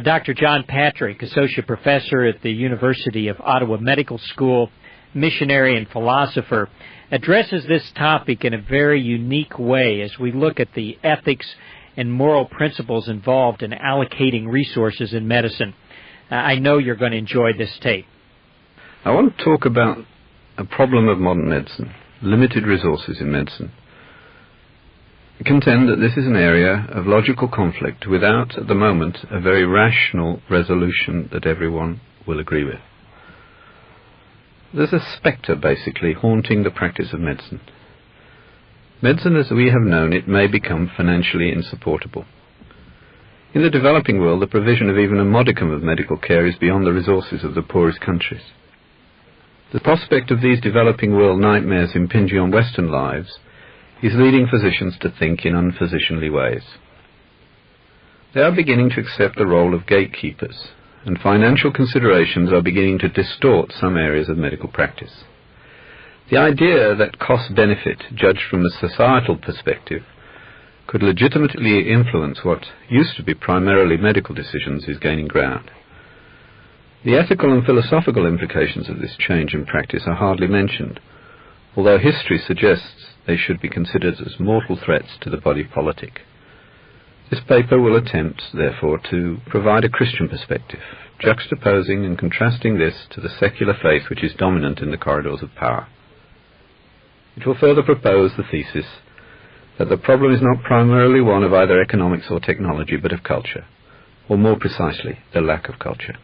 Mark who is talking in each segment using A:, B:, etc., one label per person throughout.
A: Dr. John Patrick, Associate Professor at the University of Ottawa Medical School, missionary and philosopher, addresses this topic in a very unique way as we look at the ethics and moral principles involved in allocating resources in medicine. I know you're going to enjoy this tape.
B: I want to talk about a problem of modern medicine, limited resources in medicine. I contend that this is an area of logical conflict without, at the moment, a very rational resolution that everyone will agree with. There's a spectre, basically, haunting the practice of medicine. Medicine as we have known it may become financially insupportable. In the developing world, the provision of even a modicum of medical care is beyond the resources of the poorest countries. The prospect of these developing world nightmares impinging on Western lives is leading physicians to think in unphysicianly ways. They are beginning to accept the role of gatekeepers, and financial considerations are beginning to distort some areas of medical practice. The idea that cost-benefit, judged from a societal perspective, could legitimately influence what used to be primarily medical decisions is gaining ground. The ethical and philosophical implications of this change in practice are hardly mentioned, although history suggests they should be considered as mortal threats to the body politic. This paper will attempt, therefore, to provide a Christian perspective, juxtaposing and contrasting this to the secular faith which is dominant in the corridors of power. It will further propose the thesis that the problem is not primarily one of either economics or technology, but of culture, or more precisely, the lack of culture.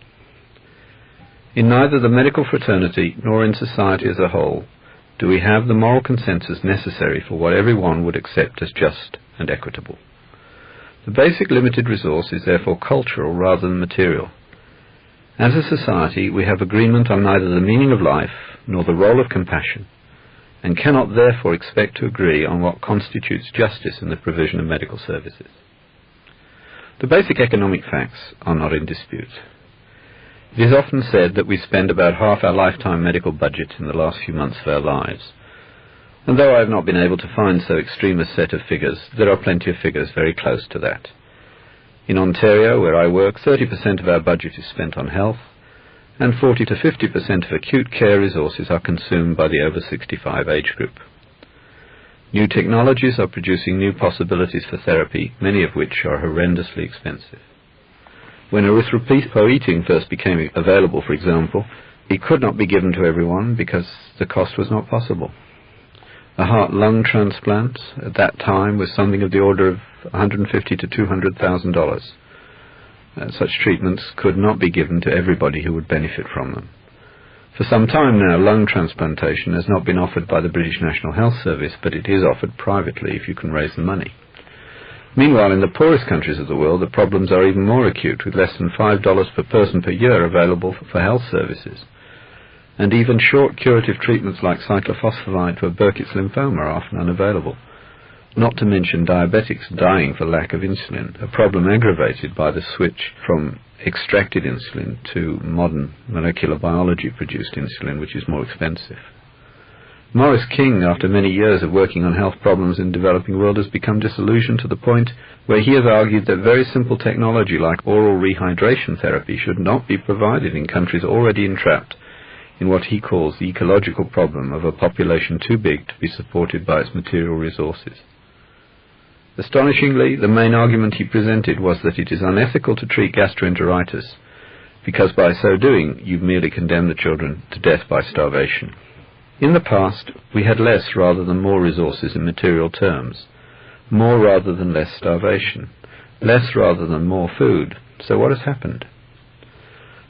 B: In neither the medical fraternity nor in society as a whole do we have the moral consensus necessary for what everyone would accept as just and equitable. The basic limited resource is therefore cultural rather than material. As a society, we have agreement on neither the meaning of life nor the role of compassion, and cannot therefore expect to agree on what constitutes justice in the provision of medical services. The basic economic facts are not in dispute. It is often said that we spend about half our lifetime medical budget in the last few months of our lives, and though I have not been able to find so extreme a set of figures, there are plenty of figures very close to that. In Ontario, where I work, 30% of our budget is spent on health, and 40 to 50% of acute care resources are consumed by the over 65 age group. New technologies are producing new possibilities for therapy, many of which are horrendously expensive. When erythropoietin first became available, for example, it could not be given to everyone because the cost was not possible. A heart-lung transplant at that time was something of the order of $150,000 to $200,000. Such treatments could not be given to everybody who would benefit from them. For some time now, lung transplantation has not been offered by the British National Health Service, but it is offered privately if you can raise the money. Meanwhile, in the poorest countries of the world, the problems are even more acute, with less than $5 per person per year available for health services. And even short curative treatments like cyclophosphamide for Burkitt's lymphoma are often unavailable. Not to mention diabetics dying for lack of insulin, a problem aggravated by the switch from extracted insulin to modern molecular biology-produced insulin, which is more expensive. Maurice King, after many years of working on health problems in the developing world, has become disillusioned to the point where he has argued that very simple technology like oral rehydration therapy should not be provided in countries already entrapped in what he calls the ecological problem of a population too big to be supported by its material resources. Astonishingly, the main argument he presented was that it is unethical to treat gastroenteritis, because by so doing you merely condemn the children to death by starvation. In the past, we had less rather than more resources in material terms, more rather than less starvation, less rather than more food. So what has happened?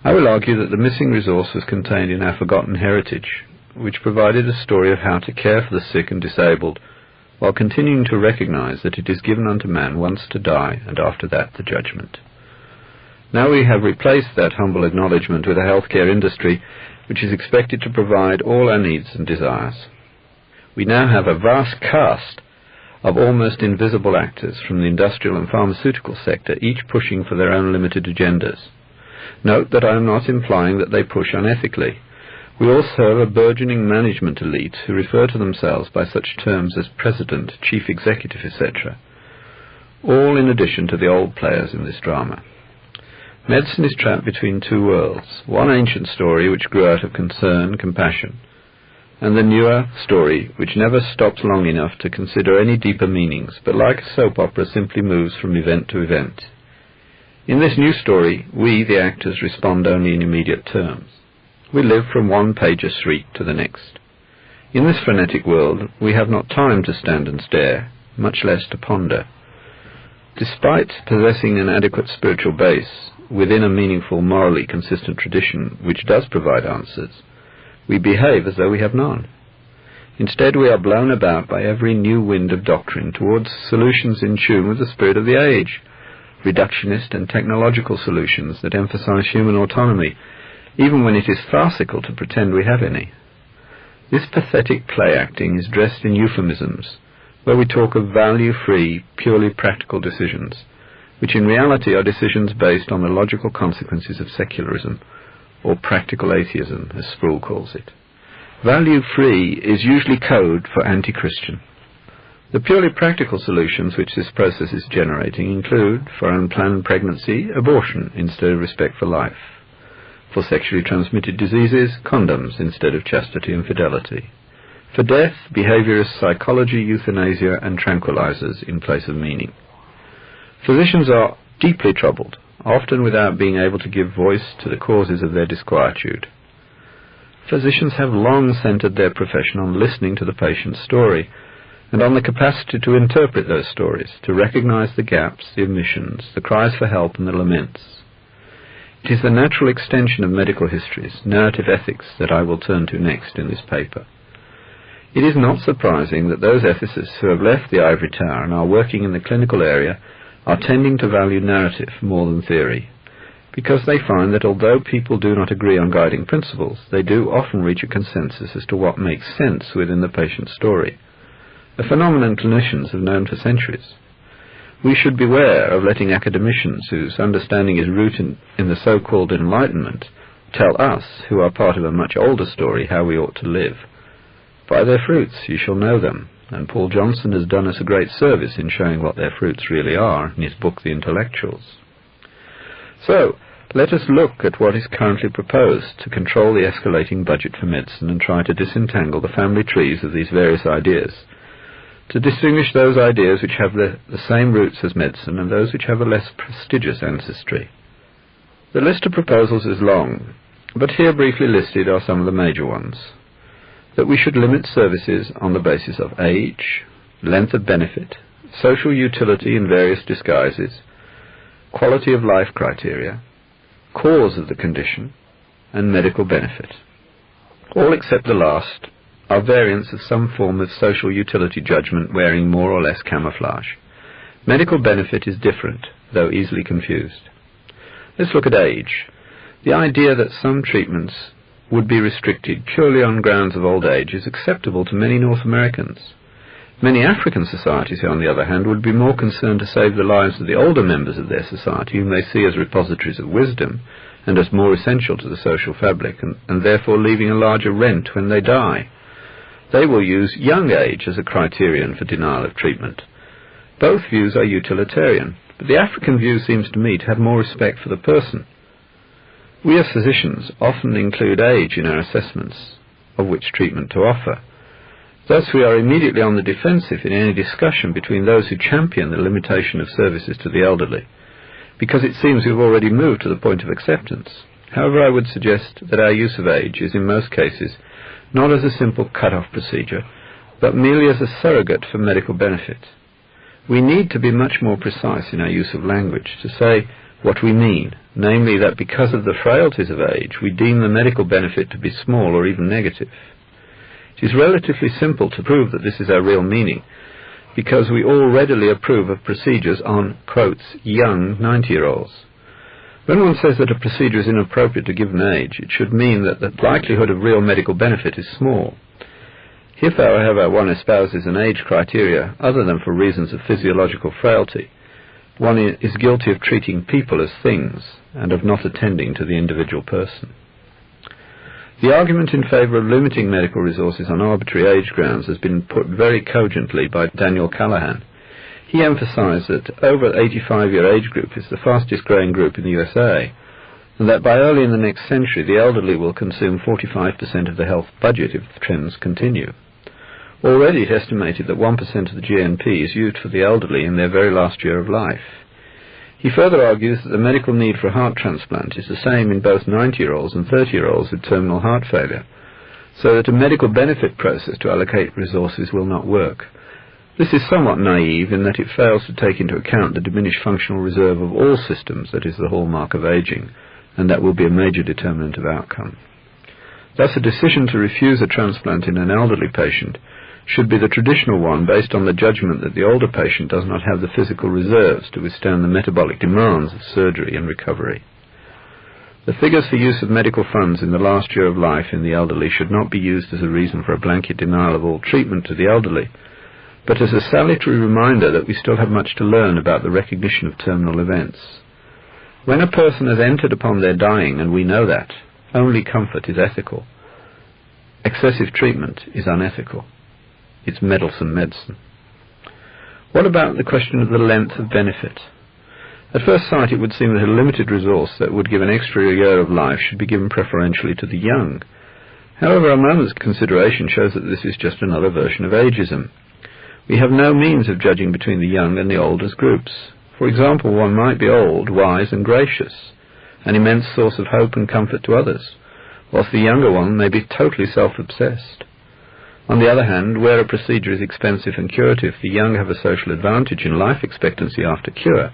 B: I will argue that the missing resource was contained in our forgotten heritage, which provided a story of how to care for the sick and disabled, while continuing to recognize that it is given unto man once to die, and after that the judgment. Now we have replaced that humble acknowledgement with a healthcare industry which is expected to provide all our needs and desires. We now have a vast cast of almost invisible actors from the industrial and pharmaceutical sector, each pushing for their own limited agendas. Note that I am not implying that they push unethically. We also have a burgeoning management elite who refer to themselves by such terms as president, chief executive, etc., all in addition to the old players in this drama. Medicine is trapped between two worlds, one ancient story which grew out of concern, compassion, and the newer story which never stops long enough to consider any deeper meanings, but like a soap opera simply moves from event to event. In this new story, we, the actors, respond only in immediate terms. We live from one page of street to the next. In this frenetic world, we have not time to stand and stare, much less to ponder. Despite possessing an adequate spiritual base, within a meaningful, morally consistent tradition which does provide answers, we behave as though we have none. Instead, we are blown about by every new wind of doctrine towards solutions in tune with the spirit of the age, reductionist and technological solutions that emphasize human autonomy, even when it is farcical to pretend we have any. This pathetic play-acting is dressed in euphemisms, where we talk of value-free, purely practical decisions, which in reality are decisions based on the logical consequences of secularism, or practical atheism, as Sproul calls it. Value-free is usually code for anti-Christian. The purely practical solutions which this process is generating include, for unplanned pregnancy, abortion instead of respect for life. For sexually transmitted diseases, condoms instead of chastity and fidelity. For death, behaviorist psychology, euthanasia, and tranquilizers in place of meaning. Physicians are deeply troubled, often without being able to give voice to the causes of their disquietude. Physicians have long centered their profession on listening to the patient's story, and on the capacity to interpret those stories, to recognize the gaps, the omissions, the cries for help, and the laments. It is the natural extension of medical histories, narrative ethics, that I will turn to next in this paper. It is not surprising that those ethicists who have left the ivory tower and are working in the clinical area are tending to value narrative more than theory, because they find that although people do not agree on guiding principles, they do often reach a consensus as to what makes sense within the patient's story, a phenomenon clinicians have known for centuries. We should beware of letting academicians whose understanding is rooted in the so-called Enlightenment tell us, who are part of a much older story, how we ought to live. By their fruits you shall know them, and Paul Johnson has done us a great service in showing what their fruits really are in his book The Intellectuals. So, let us look at what is currently proposed to control the escalating budget for medicine and try to disentangle the family trees of these various ideas, to distinguish those ideas which have the same roots as medicine and those which have a less prestigious ancestry. The list of proposals is long, but here briefly listed are some of the major ones. That we should limit services on the basis of age, length of benefit, social utility in various disguises, quality of life criteria, cause of the condition, and medical benefit. All except the last are variants of some form of social utility judgment wearing more or less camouflage. Medical benefit is different, though easily confused. Let's look at age. The idea that some treatments would be restricted purely on grounds of old age is acceptable to many North Americans. Many African societies, on the other hand, would be more concerned to save the lives of the older members of their society, whom they see as repositories of wisdom and as more essential to the social fabric, and therefore leaving a larger rent when they die. They will use young age as a criterion for denial of treatment. Both views are utilitarian, but the African view seems to me to have more respect for the person. We as physicians often include age in our assessments of which treatment to offer. Thus we are immediately on the defensive in any discussion between those who champion the limitation of services to the elderly, because it seems we've already moved to the point of acceptance. However, I would suggest that our use of age is in most cases not as a simple cut-off procedure, but merely as a surrogate for medical benefit. We need to be much more precise in our use of language to say what we mean, namely that because of the frailties of age, we deem the medical benefit to be small or even negative. It is relatively simple to prove that this is our real meaning, because we all readily approve of procedures on, quotes, young 90-year-olds. When one says that a procedure is inappropriate to given age, it should mean that the likelihood of real medical benefit is small. If, however, one espouses an age criteria other than for reasons of physiological frailty, one is guilty of treating people as things and of not attending to the individual person. The argument in favor of limiting medical resources on arbitrary age grounds has been put very cogently by Daniel Callahan. He emphasized that over the 85-year age group is the fastest growing group in the USA, and that by early in the next century the elderly will consume 45% of the health budget if the trends continue. Already it estimated that 1% of the GNP is used for the elderly in their very last year of life. He further argues that the medical need for a heart transplant is the same in both 90-year-olds and 30-year-olds with terminal heart failure, so that a medical benefit process to allocate resources will not work. This is somewhat naive in that it fails to take into account the diminished functional reserve of all systems that is the hallmark of aging, and that will be a major determinant of outcome. Thus, a decision to refuse a transplant in an elderly patient should be the traditional one based on the judgment that the older patient does not have the physical reserves to withstand the metabolic demands of surgery and recovery. The figures for use of medical funds in the last year of life in the elderly should not be used as a reason for a blanket denial of all treatment to the elderly, but as a salutary reminder that we still have much to learn about the recognition of terminal events. When a person has entered upon their dying, and we know that, only comfort is ethical. Excessive treatment is unethical. It's meddlesome medicine. What about the question of the length of benefit? At first sight it would seem that a limited resource that would give an extra year of life should be given preferentially to the young. However, a moment's consideration shows that this is just another version of ageism. We have no means of judging between the young and the old as groups. For example, one might be old, wise and gracious, an immense source of hope and comfort to others, whilst the younger one may be totally self-obsessed. On the other hand, where a procedure is expensive and curative, the young have a social advantage in life expectancy after cure.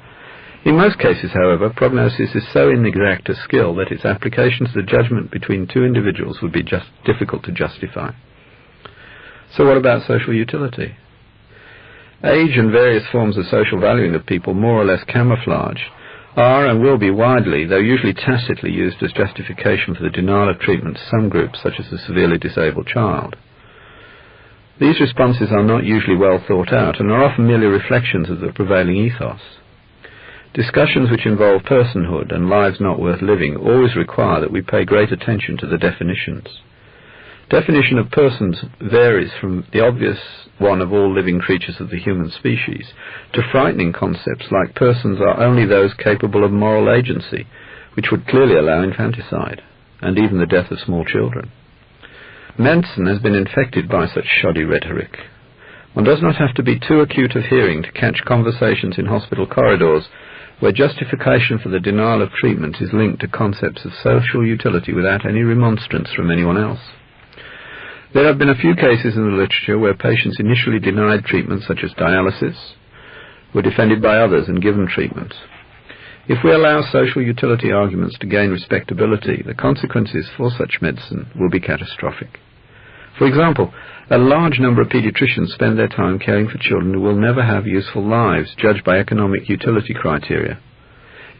B: In most cases, however, prognosis is so inexact a skill that its application to the judgment between two individuals would be just difficult to justify. So what about social utility? Age and various forms of social valuing of people, more or less camouflage, are and will be widely, though usually tacitly, used as justification for the denial of treatment to some groups, such as the severely disabled child. These responses are not usually well thought out and are often merely reflections of the prevailing ethos. Discussions which involve personhood and lives not worth living always require that we pay great attention to the definitions. Definition of persons varies from the obvious one of all living creatures of the human species to frightening concepts like persons are only those capable of moral agency, which would clearly allow infanticide, and even the death of small children. Medicine has been infected by such shoddy rhetoric. One does not have to be too acute of hearing to catch conversations in hospital corridors where justification for the denial of treatment is linked to concepts of social utility without any remonstrance from anyone else. There have been a few cases in the literature where patients initially denied treatment, such as dialysis, were defended by others and given treatment. If we allow social utility arguments to gain respectability, the consequences for such medicine will be catastrophic. For example, a large number of pediatricians spend their time caring for children who will never have useful lives, judged by economic utility criteria.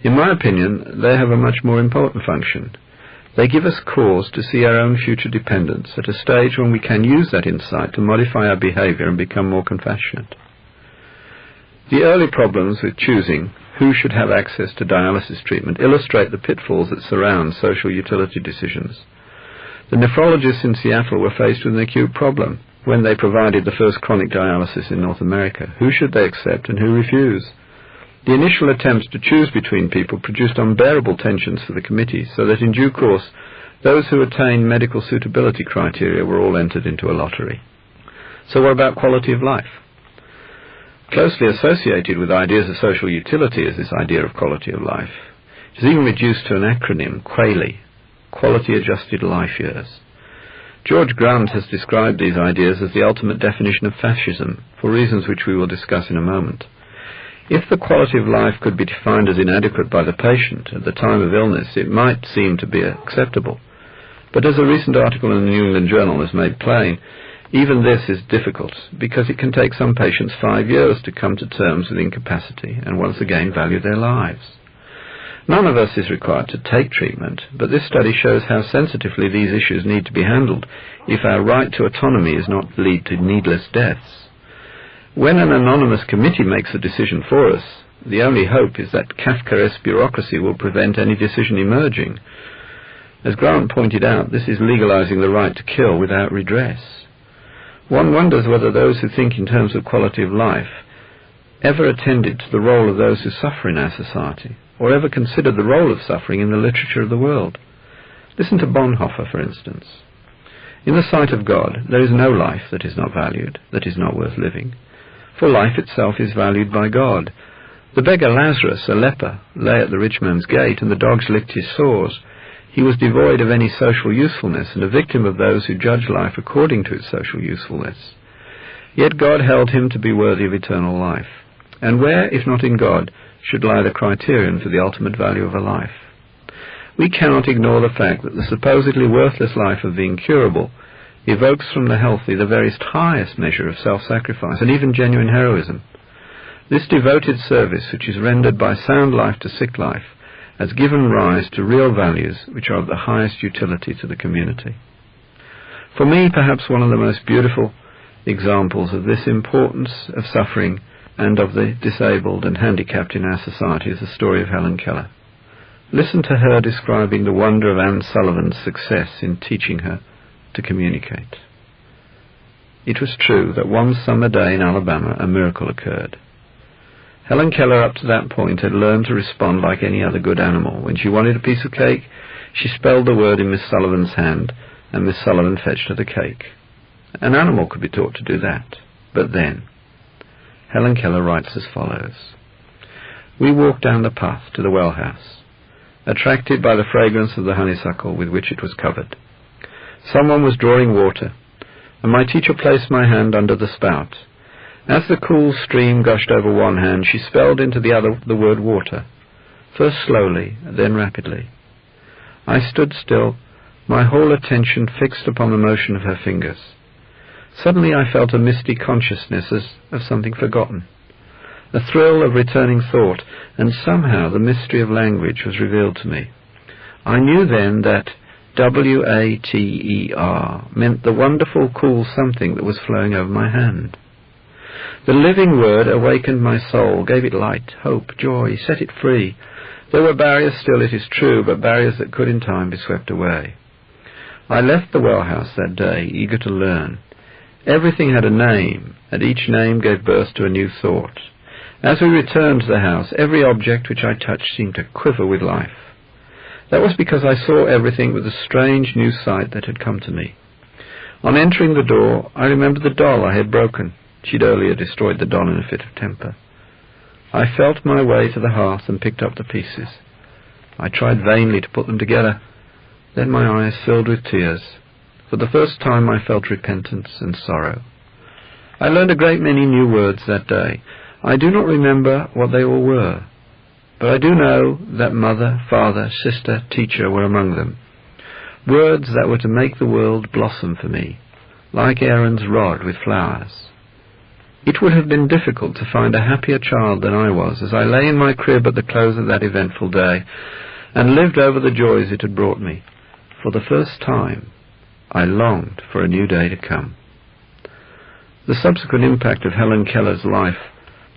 B: In my opinion, they have a much more important function. They give us cause to see our own future dependence at a stage when we can use that insight to modify our behavior and become more compassionate. The early problems with choosing who should have access to dialysis treatment illustrate the pitfalls that surround social utility decisions. The nephrologists in Seattle were faced with an acute problem when they provided the first chronic dialysis in North America. Who should they accept and who refuse? The initial attempts to choose between people produced unbearable tensions for the committee, so that in due course those who attained medical suitability criteria were all entered into a lottery. So what about quality of life? Closely associated with ideas of social utility is this idea of quality of life. It is even reduced to an acronym, QALY, Quality Adjusted Life Years. George Grant has described these ideas as the ultimate definition of fascism, for reasons which we will discuss in a moment. If the quality of life could be defined as inadequate by the patient at the time of illness, it might seem to be acceptable. But as a recent article in the New England Journal has made plain, even this is difficult, because it can take some patients 5 years to come to terms with incapacity and once again value their lives. None of us is required to take treatment, but this study shows how sensitively these issues need to be handled if our right to autonomy is not to lead to needless deaths. When an anonymous committee makes a decision for us, the only hope is that Kafkaesque bureaucracy will prevent any decision emerging. As Grant pointed out, this is legalizing the right to kill without redress. One wonders whether those who think in terms of quality of life ever attended to the role of those who suffer in our society, or ever considered the role of suffering in the literature of the world. Listen to Bonhoeffer, for instance. In the sight of God, there is no life that is not valued, that is not worth living, for life itself is valued by God. The beggar Lazarus, a leper, lay at the rich man's gate, and the dogs licked his sores. He was devoid of any social usefulness, and a victim of those who judge life according to its social usefulness. Yet God held him to be worthy of eternal life. And where, if not in God, should lie the criterion for the ultimate value of a life? We cannot ignore the fact that the supposedly worthless life of the incurable evokes from the healthy the very highest measure of self-sacrifice, and even genuine heroism. This devoted service, which is rendered by sound life to sick life, has given rise to real values which are of the highest utility to the community. For me, perhaps one of the most beautiful examples of this importance of suffering and of the disabled and handicapped in our society is the story of Helen Keller. Listen to her describing the wonder of Anne Sullivan's success in teaching her to communicate. It was true that one summer day in Alabama a miracle occurred. Helen Keller up to that point had learned to respond like any other good animal. When she wanted a piece of cake, she spelled the word in Miss Sullivan's hand, and Miss Sullivan fetched her the cake. An animal could be taught to do that. But then, Helen Keller writes as follows. We walked down the path to the well house, attracted by the fragrance of the honeysuckle with which it was covered. Someone was drawing water, and my teacher placed my hand under the spout. As the cool stream gushed over one hand, she spelled into the other the word water, first slowly, then rapidly. I stood still, my whole attention fixed upon the motion of her fingers. Suddenly I felt a misty consciousness as of something forgotten, a thrill of returning thought, and somehow the mystery of language was revealed to me. I knew then that water meant the wonderful cool something that was flowing over my hand. The living word awakened my soul, gave it light, hope, joy, set it free. There were barriers still, it is true, but barriers that could in time be swept away. I left the well house that day, eager to learn. Everything had a name, and each name gave birth to a new thought. As we returned to the house, every object which I touched seemed to quiver with life. That was because I saw everything with a strange new sight that had come to me. On entering the door, I remembered the doll I had broken. She'd earlier destroyed the doll in a fit of temper. I felt my way to the hearth and picked up the pieces. I tried vainly to put them together. Then my eyes filled with tears. For the first time I felt repentance and sorrow. I learned a great many new words that day. I do not remember what they all were, but I do know that mother, father, sister, teacher were among them. Words that were to make the world blossom for me, like Aaron's rod with flowers. It would have been difficult to find a happier child than I was as I lay in my crib at the close of that eventful day and lived over the joys it had brought me. For the first time, I longed for a new day to come. The subsequent impact of Helen Keller's life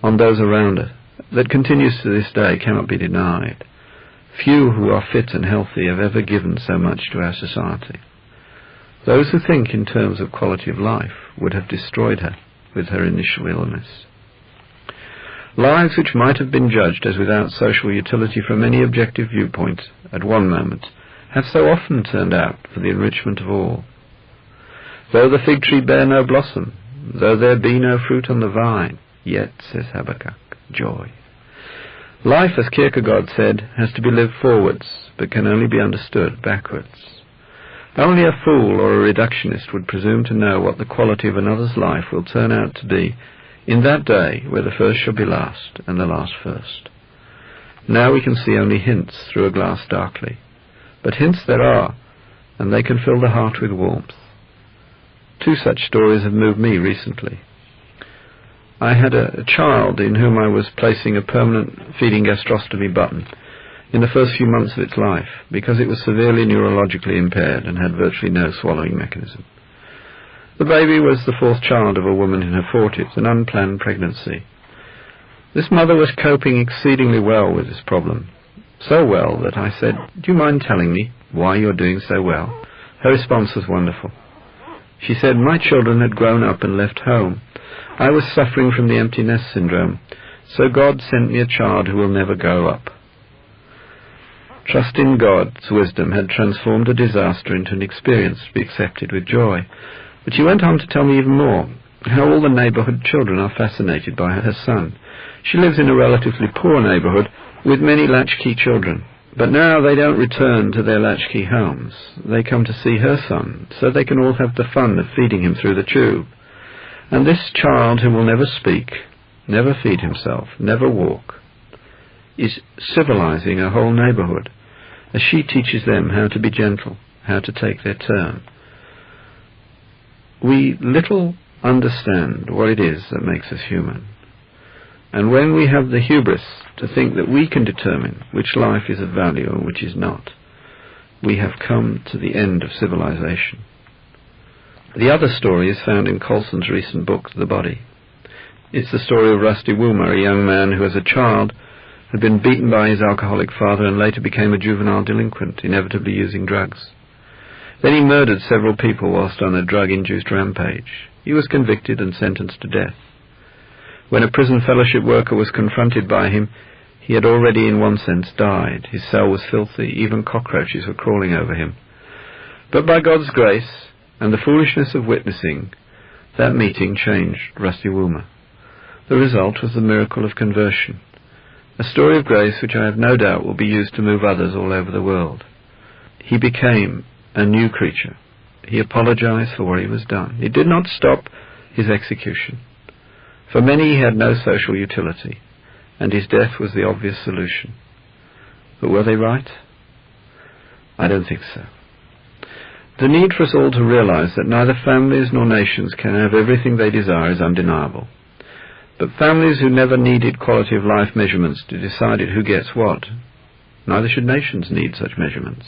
B: on those around her, that continues to this day, cannot be denied. Few who are fit and healthy have ever given so much to our society. Those who think in terms of quality of life would have destroyed her with her initial illness. Lives which might have been judged as without social utility from any objective viewpoint at one moment have so often turned out for the enrichment of all. Though the fig tree bear no blossom, though there be no fruit on the vine, yet, says Habakkuk, joy. Life, as Kierkegaard said, has to be lived forwards, but can only be understood backwards. Only a fool or a reductionist would presume to know what the quality of another's life will turn out to be in that day where the first shall be last and the last first. Now we can see only hints through a glass darkly, but hints there are, and they can fill the heart with warmth. Two such stories have moved me recently. I had a child in whom I was placing a permanent feeding gastrostomy button in the first few months of its life, because it was severely neurologically impaired and had virtually no swallowing mechanism. The baby was the fourth child of a woman in her 40s, an unplanned pregnancy. This mother was coping exceedingly well with this problem, so well that I said, "Do you mind telling me why you're doing so well?" Her response was wonderful. She said, "My children had grown up and left home. I was suffering from the empty nest syndrome, So God sent me a child who will never grow up. Trust in God's wisdom had transformed a disaster into an experience to be accepted with joy. But she went on to tell me even more, how all the neighbourhood children are fascinated by her son. She lives in a relatively poor neighbourhood with many latchkey children. But now they don't return to their latchkey homes. They come to see her son, so they can all have the fun of feeding him through the tube. And this child who will never speak, never feed himself, never walk, is civilizing a whole neighbourhood, as she teaches them how to be gentle, how to take their turn. We little understand what it is that makes us human. And when we have the hubris to think that we can determine which life is of value and which is not, we have come to the end of civilization. The other story is found in Colson's recent book, The Body. It's the story of Rusty Woomer, a young man who as a child had been beaten by his alcoholic father and later became a juvenile delinquent, inevitably using drugs. Then he murdered several people whilst on a drug-induced rampage. He was convicted and sentenced to death. When a prison fellowship worker was confronted by him, he had already in one sense died. His cell was filthy, even cockroaches were crawling over him. But by God's grace and the foolishness of witnessing, that meeting changed Rusty Woomer. The result was the miracle of conversion, a story of grace which I have no doubt will be used to move others all over the world. He became a new creature. He apologized for what he was done. It did not stop his execution. For many he had no social utility, and his death was the obvious solution. But were they right? I don't think so. The need for us all to realize that neither families nor nations can have everything they desire is undeniable. But families who never needed quality of life measurements to decide who gets what, neither should nations need such measurements.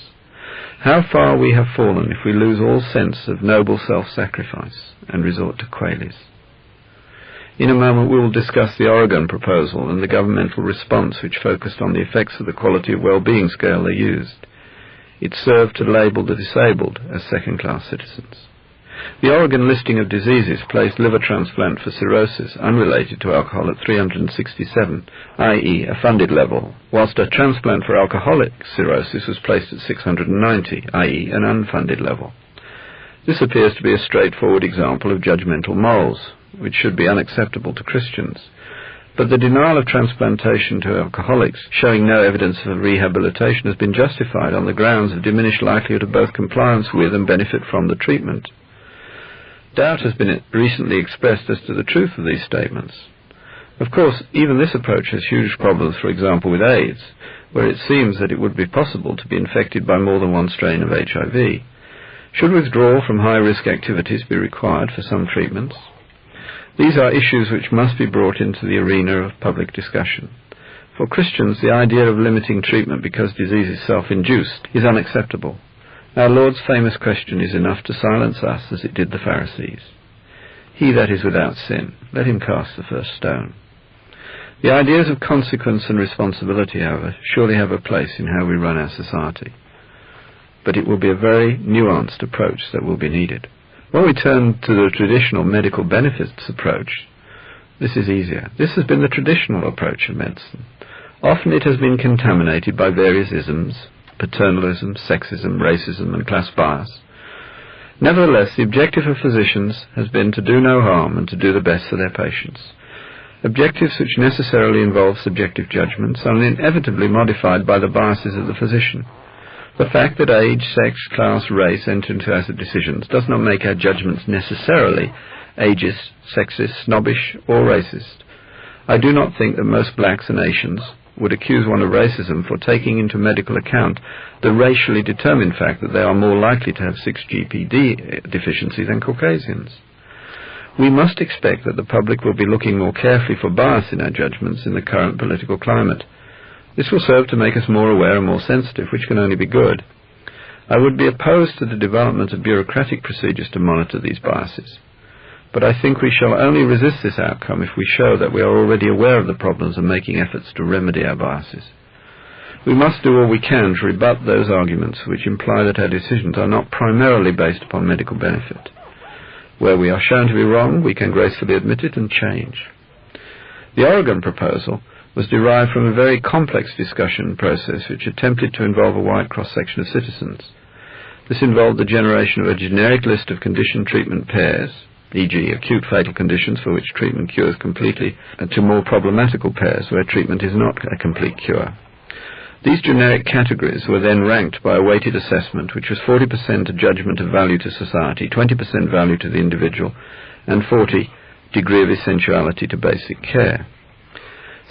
B: How far we have fallen if we lose all sense of noble self-sacrifice and resort to quailies. In a moment we will discuss the Oregon proposal and the governmental response which focused on the effects of the quality of well-being scale they used. It served to label the disabled as second-class citizens. The Oregon listing of diseases placed liver transplant for cirrhosis unrelated to alcohol at 367, i.e. a funded level, whilst a transplant for alcoholic cirrhosis was placed at 690, i.e. an unfunded level. This appears to be a straightforward example of judgmental morals, which should be unacceptable to Christians. But the denial of transplantation to alcoholics, showing no evidence of rehabilitation, has been justified on the grounds of diminished likelihood of both compliance with and benefit from the treatment. Doubt has been recently expressed as to the truth of these statements. Of course, even this approach has huge problems, for example, with AIDS, where it seems that it would be possible to be infected by more than one strain of HIV. Should withdrawal from high-risk activities be required for some treatments? These are issues which must be brought into the arena of public discussion. For Christians, the idea of limiting treatment because disease is self-induced is unacceptable. Our Lord's famous question is enough to silence us as it did the Pharisees. He that is without sin, let him cast the first stone. The ideas of consequence and responsibility, however, surely have a place in how we run our society. But it will be a very nuanced approach that will be needed. When we turn to the traditional medical benefits approach, this is easier. This has been the traditional approach of medicine. Often it has been contaminated by various isms, paternalism, sexism, racism, and class bias. Nevertheless, the objective of physicians has been to do no harm and to do the best for their patients. Objectives which necessarily involve subjective judgments are inevitably modified by the biases of the physician. The fact that age, sex, class, race enter into our decisions does not make our judgments necessarily ageist, sexist, snobbish, or racist. I do not think that most blacks and Asians would accuse one of racism for taking into medical account the racially determined fact that they are more likely to have 6-GPD deficiency than Caucasians. We must expect that the public will be looking more carefully for bias in our judgments in the current political climate. This will serve to make us more aware and more sensitive, which can only be good. I would be opposed to the development of bureaucratic procedures to monitor these biases. But I think we shall only resist this outcome if we show that we are already aware of the problems and making efforts to remedy our biases. We must do all we can to rebut those arguments which imply that our decisions are not primarily based upon medical benefit. Where we are shown to be wrong, we can gracefully admit it and change. The Oregon proposal was derived from a very complex discussion process which attempted to involve a wide cross-section of citizens. This involved the generation of a generic list of condition-treatment pairs, e.g. acute fatal conditions for which treatment cures completely, and to more problematical pairs where treatment is not a complete cure. These generic categories were then ranked by a weighted assessment, which was 40% a judgment of value to society, 20% value to the individual, and 40% degree of essentiality to basic care.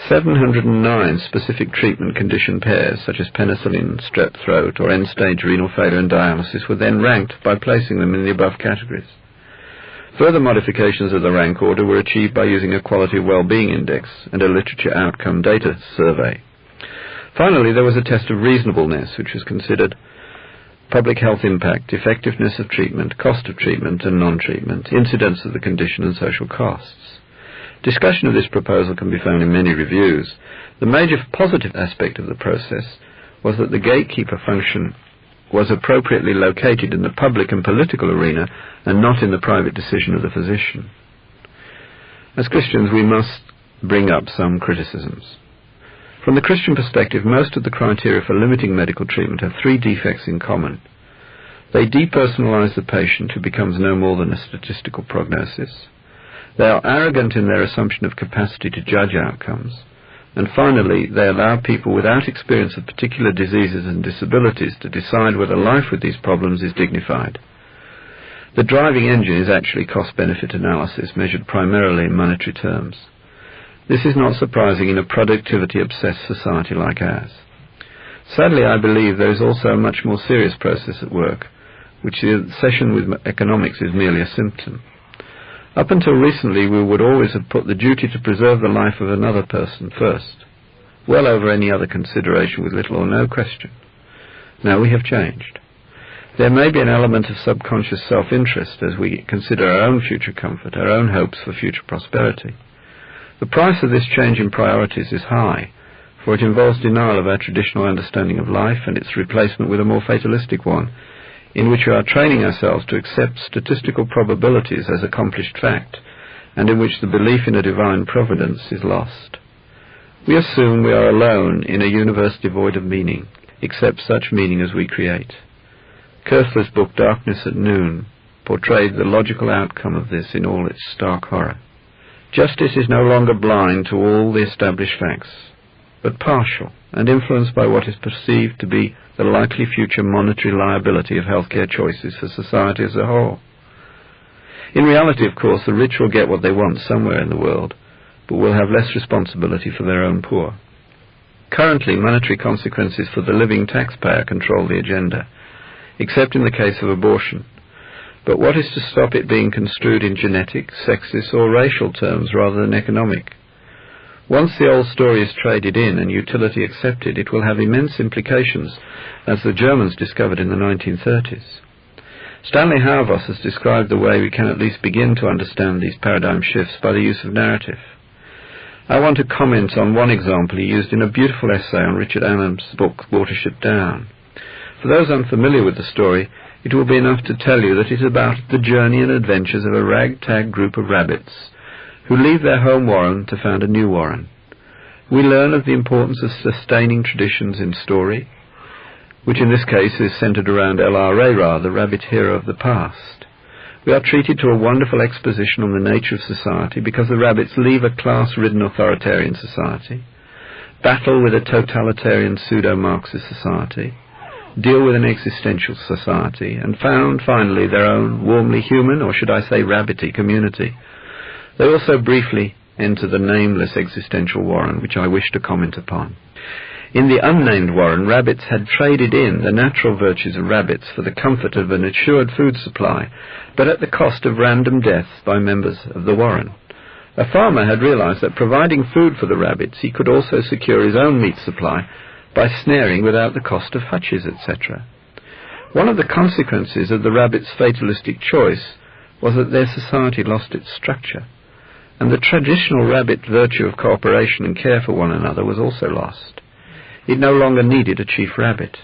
B: 709 specific treatment condition pairs, such as penicillin, strep throat, or end-stage renal failure and dialysis, were then ranked by placing them in the above categories. Further modifications of the rank order were achieved by using a quality of well-being index and a literature outcome data survey. Finally, there was a test of reasonableness, which was considered public health impact, effectiveness of treatment, cost of treatment and non-treatment, incidence of the condition and social costs. Discussion of this proposal can be found in many reviews. The major positive aspect of the process was that the gatekeeper function was appropriately located in the public and political arena and not in the private decision of the physician. As Christians, we must bring up some criticisms. From the Christian perspective, most of the criteria for limiting medical treatment have three defects in common. They depersonalize the patient, who becomes no more than a statistical prognosis. They are arrogant in their assumption of capacity to judge outcomes. And finally, they allow people without experience of particular diseases and disabilities to decide whether life with these problems is dignified. The driving engine is actually cost-benefit analysis, measured primarily in monetary terms. This is not surprising in a productivity-obsessed society like ours. Sadly, I believe there is also a much more serious process at work, which the obsession with economics is merely a symptom. Up until recently, we would always have put the duty to preserve the life of another person first, well over any other consideration with little or no question. Now we have changed. There may be an element of subconscious self-interest as we consider our own future comfort, our own hopes for future prosperity. The price of this change in priorities is high, for it involves denial of our traditional understanding of life and its replacement with a more fatalistic one, in which we are training ourselves to accept statistical probabilities as accomplished fact, and in which the belief in a divine providence is lost. We assume we are alone in a universe devoid of meaning, except such meaning as we create. Koestler's book Darkness at Noon portrayed the logical outcome of this in all its stark horror. Justice is no longer blind to all the established facts, but partial and influenced by what is perceived to be the likely future monetary liability of healthcare choices for society as a whole. In reality, of course, the rich will get what they want somewhere in the world, but will have less responsibility for their own poor. Currently, monetary consequences for the living taxpayer control the agenda, except in the case of abortion. But what is to stop it being construed in genetic, sexist, or racial terms rather than economic? Once the old story is traded in and utility accepted, it will have immense implications, as the Germans discovered in the 1930s. Stanley Hauerwas has described the way we can at least begin to understand these paradigm shifts by the use of narrative. I want to comment on one example he used in a beautiful essay on Richard Allen's book, Watership Down. For those unfamiliar with the story, it will be enough to tell you that it is about the journey and adventures of a ragtag group of rabbits who leave their home warren to found a new warren. We learn of the importance of sustaining traditions in story, which in this case is centered around L.R. Ra, the rabbit hero of the past. We are treated to a wonderful exposition on the nature of society because the rabbits leave a class-ridden authoritarian society, battle with a totalitarian pseudo-Marxist society, deal with an existential society, and found, finally, their own warmly human, or should I say rabbity, community. They also briefly enter the nameless existential warren, which I wish to comment upon. In the unnamed warren, rabbits had traded in the natural virtues of rabbits for the comfort of an assured food supply, but at the cost of random deaths by members of the warren. A farmer had realized that providing food for the rabbits, he could also secure his own meat supply by snaring without the cost of hutches, etc. One of the consequences of the rabbits' fatalistic choice was that their society lost its structure, and the traditional rabbit virtue of cooperation and care for one another was also lost. It no longer needed a chief rabbit.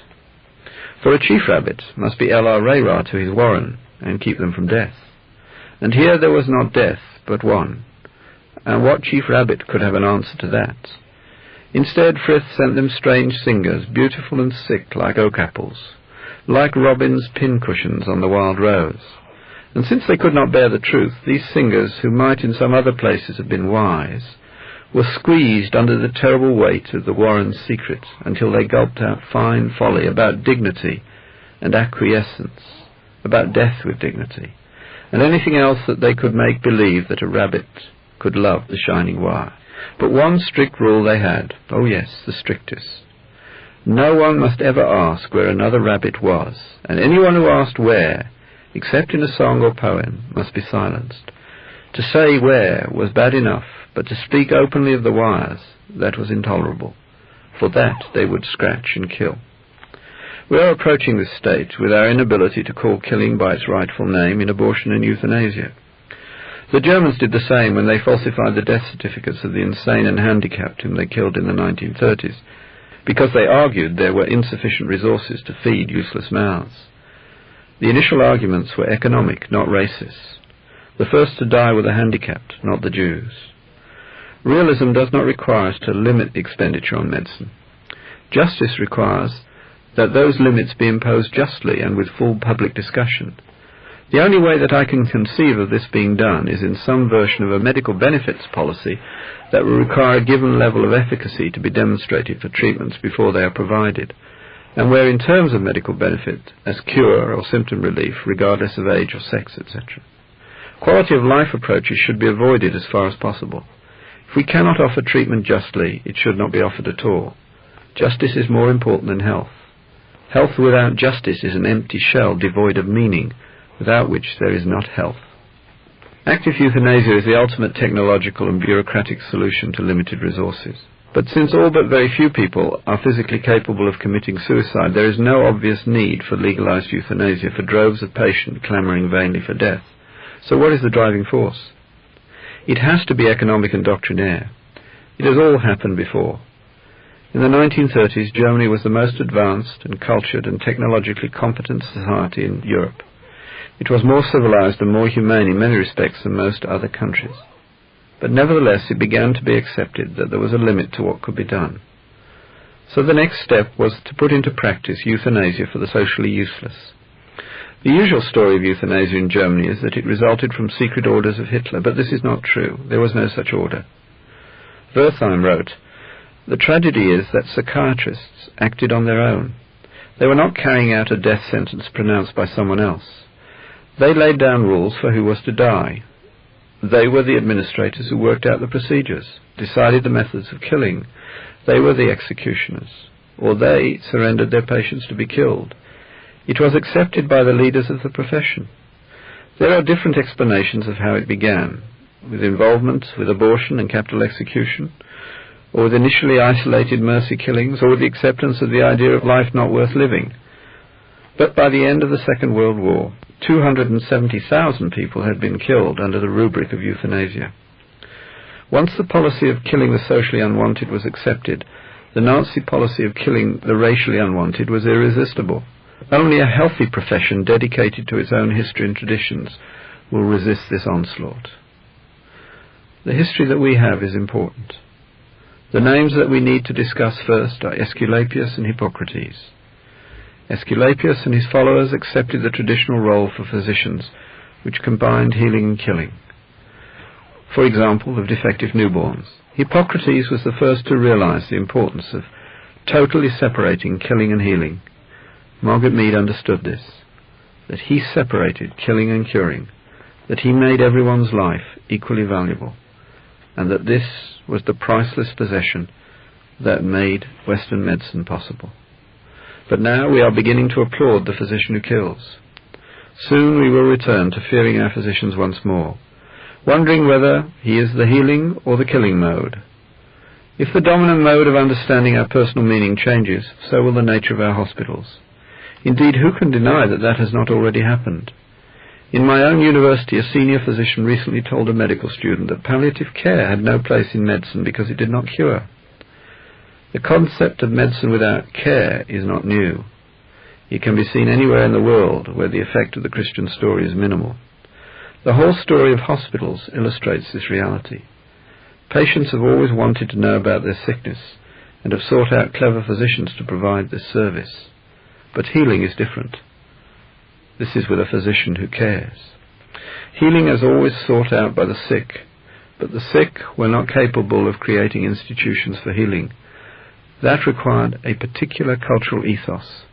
B: For a chief rabbit must be L.R. Ra to his warren and keep them from death. And here there was not death, but one. and what chief rabbit could have an answer to that? Instead, Frith sent them strange singers, beautiful and sick like oak apples, like robins' pincushions on the wild rose. And since they could not bear the truth, these singers, who might in some other places have been wise, were squeezed under the terrible weight of the Warren's secret until they gulped out fine folly about dignity and acquiescence, about death with dignity, and anything else that they could make believe that a rabbit could love the shining wire. But one strict rule they had, oh yes, the strictest. No one must ever ask where another rabbit was, and anyone who asked where, except in a song or poem, must be silenced. To say where was bad enough, but to speak openly of the wires, that was intolerable. For that they would scratch and kill. We are approaching this state with our inability to call killing by its rightful name in abortion and euthanasia. The Germans did the same when they falsified the death certificates of the insane and handicapped whom they killed in the 1930s, because they argued there were insufficient resources to feed useless mouths. The initial arguments were economic, not racist. The first to die were the handicapped, not the Jews. Realism does not require us to limit expenditure on medicine. Justice requires that those limits be imposed justly and with full public discussion. The only way that I can conceive of this being done is in some version of a medical benefits policy that will require a given level of efficacy to be demonstrated for treatments before they are provided, and where in terms of medical benefit, as cure or symptom relief, regardless of age or sex, etc. Quality of life approaches should be avoided as far as possible. If we cannot offer treatment justly, it should not be offered at all. Justice is more important than health. Health without justice is an empty shell devoid of meaning, without which there is not health. Active euthanasia is the ultimate technological and bureaucratic solution to limited resources. But since all but very few people are physically capable of committing suicide, there is no obvious need for legalized euthanasia for droves of patients clamoring vainly for death. So what is the driving force? It has to be economic and doctrinaire. It has all happened before. In the 1930s, Germany was the most advanced and cultured and technologically competent society in Europe. It was more civilized and more humane in many respects than most other countries. But nevertheless, it began to be accepted that there was a limit to what could be done. So the next step was to put into practice euthanasia for the socially useless. The usual story of euthanasia in Germany is that it resulted from secret orders of Hitler, but this is not true. There was no such order. Wertheim wrote, "The tragedy is that psychiatrists acted on their own. They were not carrying out a death sentence pronounced by someone else. They laid down rules for who was to die. They were the administrators who worked out the procedures, decided the methods of killing. They were the executioners, or they surrendered their patients to be killed. It was accepted by the leaders of the profession. There are different explanations of how it began, with involvement with abortion and capital execution, or with initially isolated mercy killings, or with the acceptance of the idea of life not worth living. But by the end of the Second World War, 270,000 people had been killed under the rubric of euthanasia. Once the policy of killing the socially unwanted was accepted, the Nazi policy of killing the racially unwanted was irresistible. Only a healthy profession dedicated to its own history and traditions will resist this onslaught. The history that we have is important. The names that we need to discuss first are Esculpius and Hippocrates. Esculpius and his followers accepted the traditional role for physicians, which combined healing and killing. For example, of defective newborns. Hippocrates was the first to realize the importance of totally separating killing and healing. Margaret Mead understood this, that he separated killing and curing, that he made everyone's life equally valuable, and that this was the priceless possession that made Western medicine possible. But now we are beginning to applaud the physician who kills. Soon we will return to fearing our physicians once more, wondering whether he is the healing or the killing mode. If the dominant mode of understanding our personal meaning changes, so will the nature of our hospitals. Indeed, who can deny that that has not already happened? In my own university, a senior physician recently told a medical student that palliative care had no place in medicine because it did not cure. The concept of medicine without care is not new. It can be seen anywhere in the world where the effect of the Christian story is minimal. The whole story of hospitals illustrates this reality. Patients have always wanted to know about their sickness and have sought out clever physicians to provide this service. But healing is different. This is with a physician who cares. Healing is always sought out by the sick, but the sick were not capable of creating institutions for healing. That required a particular cultural ethos.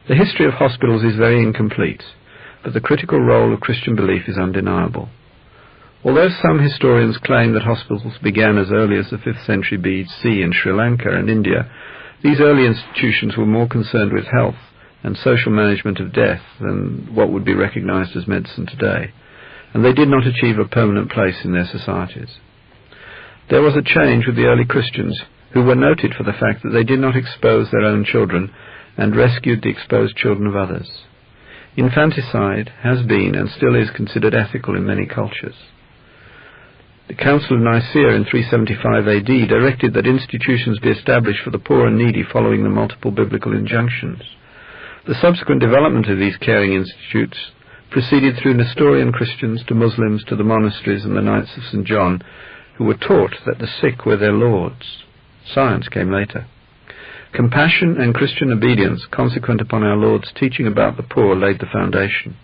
B: The history of hospitals is very incomplete, but the critical role of Christian belief is undeniable. Although some historians claim that hospitals began as early as the 5th century BC in Sri Lanka and India, these early institutions were more concerned with health and social management of death than what would be recognized as medicine today, and they did not achieve a permanent place in their societies. There was a change with the early Christians, who were noted for the fact that they did not expose their own children and rescued the exposed children of others. Infanticide has been and still is considered ethical in many cultures. The Council of Nicaea in 375 AD directed that institutions be established for the poor and needy following the multiple biblical injunctions. The subsequent development of these caring institutes proceeded through Nestorian Christians to Muslims to the monasteries and the Knights of St. John, who were taught that the sick were their lords. Science came later. Compassion and Christian obedience consequent upon our Lord's teaching about the poor laid the foundation.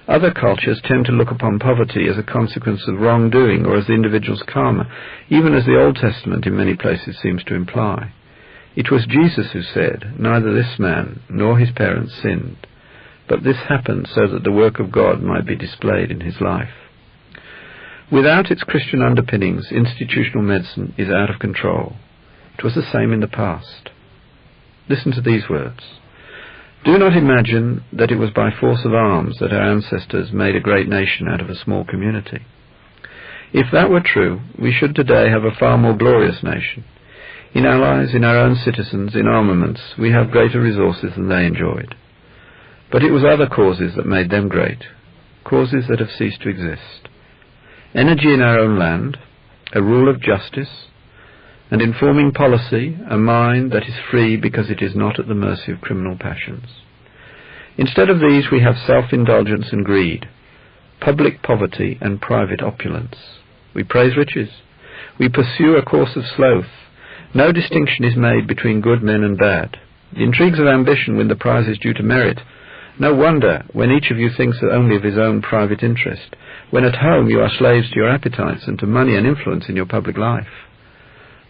B: Other cultures tend to look upon poverty as a consequence of wrongdoing or as the individual's karma, even as the Old Testament in many places seems to imply. It was Jesus who said, "Neither this man nor his parents sinned, but this happened so that the work of God might be displayed in his life." Without its Christian underpinnings, institutional medicine is out of control. It was the same in the past. Listen to these words. Do not imagine that it was by force of arms that our ancestors made a great nation out of a small community. If that were true, we should today have a far more glorious nation. In allies, in our own citizens, in armaments, we have greater resources than they enjoyed. But it was other causes that made them great, causes that have ceased to exist. Energy in our own land, a rule of justice, and in forming policy, a mind that is free because it is not at the mercy of criminal passions. Instead of these, we have self-indulgence and greed, public poverty and private opulence. We praise riches. We pursue a course of sloth. No distinction is made between good men and bad. The intrigues of ambition win the prizes due to merit. No wonder when each of you thinks only of his own private interest, when at home you are slaves to your appetites and to money and influence in your public life.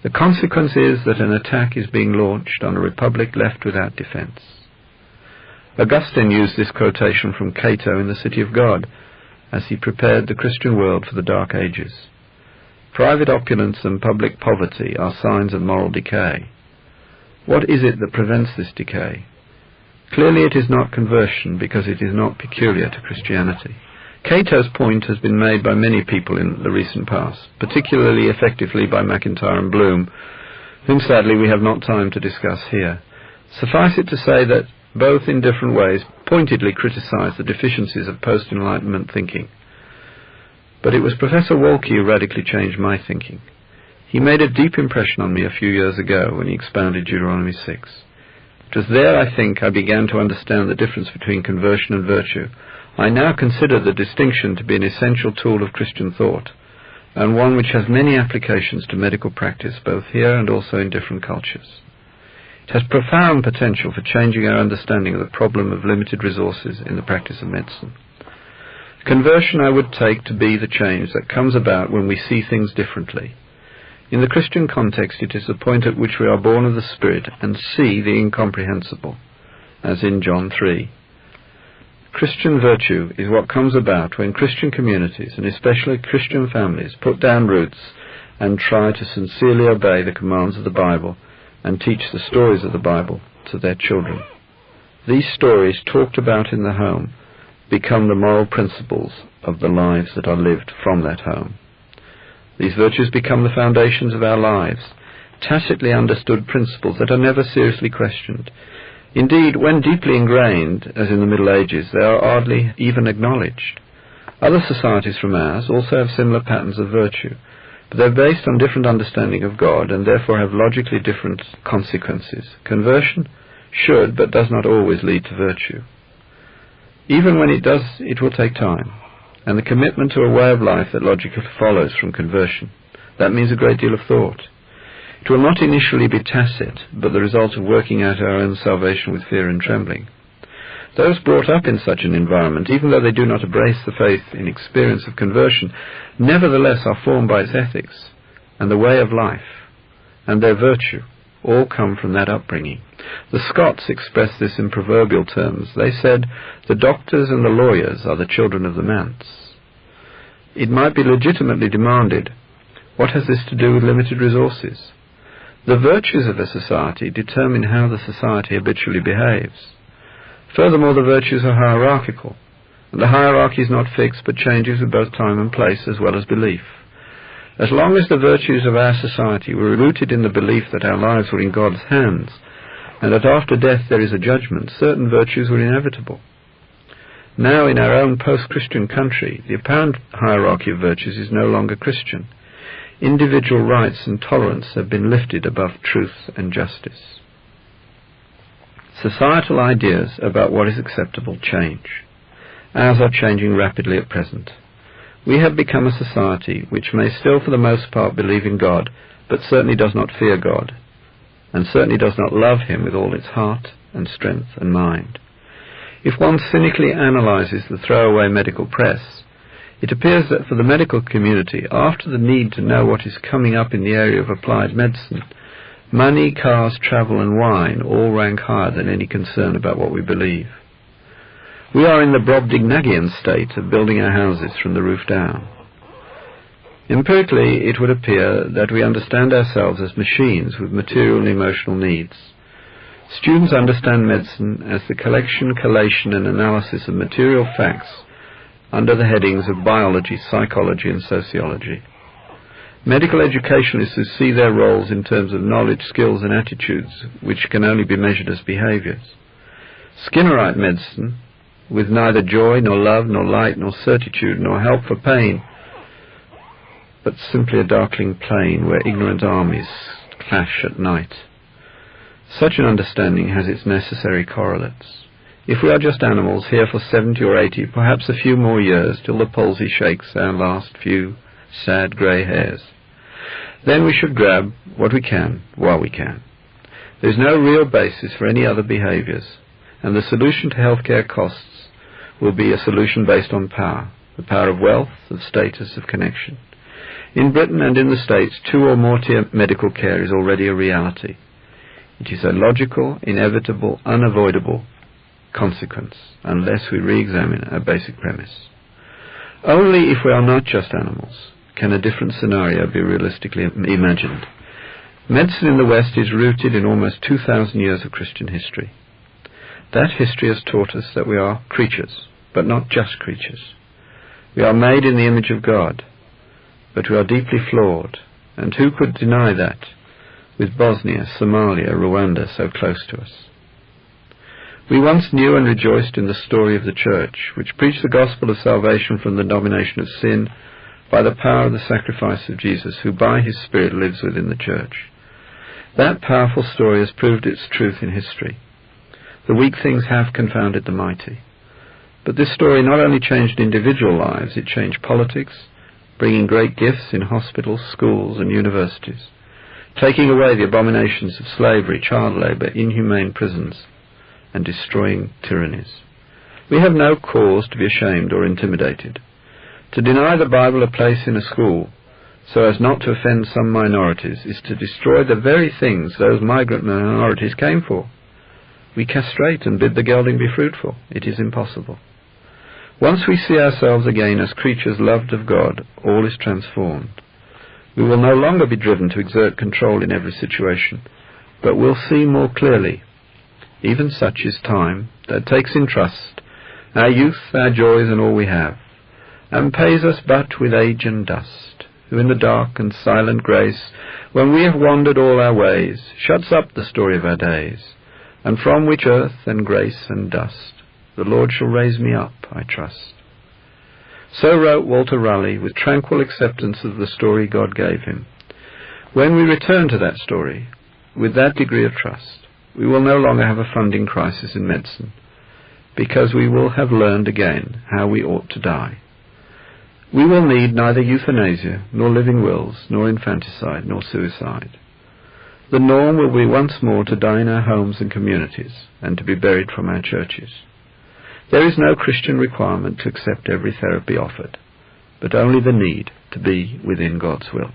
B: The consequence is that an attack is being launched on a republic left without defense. Augustine used this quotation from Cato in The City of God as he prepared the Christian world for the Dark Ages. Private opulence and public poverty are signs of moral decay. What is it that prevents this decay? Clearly it is not conversion, because it is not peculiar to Christianity. Cato's point has been made by many people in the recent past, particularly effectively by MacIntyre and Bloom, whom sadly we have not time to discuss here. Suffice it to say that both in different ways pointedly criticized the deficiencies of post-Enlightenment thinking. But it was Professor Walke who radically changed my thinking. He made a deep impression on me a few years ago when he expounded Deuteronomy 6. It was there, I think, I began to understand the difference between conversion and virtue. I now consider the distinction to be an essential tool of Christian thought, and one which has many applications to medical practice, both here and also in different cultures. It has profound potential for changing our understanding of the problem of limited resources in the practice of medicine. Conversion I would take to be the change that comes about when we see things differently. In the Christian context, it is the point at which we are born of the Spirit and see the incomprehensible, as in John 3. Christian virtue is what comes about when Christian communities, and especially Christian families, put down roots and try to sincerely obey the commands of the Bible and teach the stories of the Bible to their children. These stories, talked about in the home, become the moral principles of the lives that are lived from that home. These virtues become the foundations of our lives, tacitly understood principles that are never seriously questioned. Indeed, when deeply ingrained, as in the Middle Ages, they are hardly even acknowledged. Other societies from ours also have similar patterns of virtue, but they are based on different understanding of God and therefore have logically different consequences. Conversion should, but does not always lead to virtue. Even when it does, it will take time, and the commitment to a way of life that logically follows from conversion. That means a great deal of thought. It will not initially be tacit, but the result of working out our own salvation with fear and trembling. Those brought up in such an environment, even though they do not embrace the faith in experience of conversion, nevertheless are formed by its ethics, and the way of life, and their virtue, all come from that upbringing. The Scots expressed this in proverbial terms. They said, "The doctors and the lawyers are the children of the manse." It might be legitimately demanded, what has this to do with limited resources? The virtues of a society determine how the society habitually behaves. Furthermore, the virtues are hierarchical, and the hierarchy is not fixed but changes with both time and place as well as belief. As long as the virtues of our society were rooted in the belief that our lives were in God's hands, and that after death there is a judgment, certain virtues were inevitable. Now, in our own post-Christian country, the apparent hierarchy of virtues is no longer Christian. Individual rights and tolerance have been lifted above truth and justice. Societal ideas about what is acceptable change. Ours are changing rapidly at present. We have become a society which may still for the most part believe in God, but certainly does not fear God, and certainly does not love him with all its heart and strength and mind. If one cynically analyzes the throwaway medical press, it appears that for the medical community, after the need to know what is coming up in the area of applied medicine, money, cars, travel and wine all rank higher than any concern about what we believe. We are in the Brobdingnagian state of building our houses from the roof down. Empirically, it would appear that we understand ourselves as machines with material and emotional needs. Students understand medicine as the collection, collation and analysis of material facts under the headings of biology, psychology and sociology. Medical educationists who see their roles in terms of knowledge, skills and attitudes, which can only be measured as behaviors. Skinnerite medicine, with neither joy, nor love, nor light, nor certitude, nor help for pain, but simply a darkling plain where ignorant armies clash at night. Such an understanding has its necessary correlates. If we are just animals, here for 70 or 80, perhaps a few more years, till the palsy shakes our last few sad grey hairs, then we should grab what we can while we can. There is no real basis for any other behaviors, and the solution to healthcare costs will be a solution based on power, the power of wealth, of status, of connection. In Britain and in the States, 2 or more tier medical care is already a reality. It is a logical, inevitable, unavoidable consequence, unless we re-examine our basic premise. Only if we are not just animals can a different scenario be realistically imagined. Medicine in the West is rooted in almost 2,000 years of Christian history. That history has taught us that we are creatures, but not just creatures. We are made in the image of God, but we are deeply flawed, and who could deny that, with Bosnia, Somalia, Rwanda so close to us? We once knew and rejoiced in the story of the Church, which preached the gospel of salvation from the domination of sin by the power of the sacrifice of Jesus, who by his Spirit lives within the Church. That powerful story has proved its truth in history. The weak things have confounded the mighty. But this story not only changed individual lives, it changed politics, bringing great gifts in hospitals, schools and universities, taking away the abominations of slavery, child labour, inhumane prisons, and destroying tyrannies. We have no cause to be ashamed or intimidated. To deny the Bible a place in a school so as not to offend some minorities is to destroy the very things those migrant minorities came for. We castrate and bid the gelding be fruitful. It is impossible. Once we see ourselves again as creatures loved of God, all is transformed. We will no longer be driven to exert control in every situation, but will see more clearly. Even such is time, that takes in trust our youth, our joys, and all we have, and pays us but with age and dust, who in the dark and silent grace, when we have wandered all our ways, shuts up the story of our days, and from which earth and grace and dust the Lord shall raise me up, I trust. So wrote Walter Raleigh with tranquil acceptance of the story God gave him. When we return to that story, with that degree of trust, we will no longer have a funding crisis in medicine, because we will have learned again how we ought to die. We will need neither euthanasia, nor living wills, nor infanticide, nor suicide. The norm will be once more to die in our homes and communities, and to be buried from our churches. There is no Christian requirement to accept every therapy offered, but only the need to be within God's will.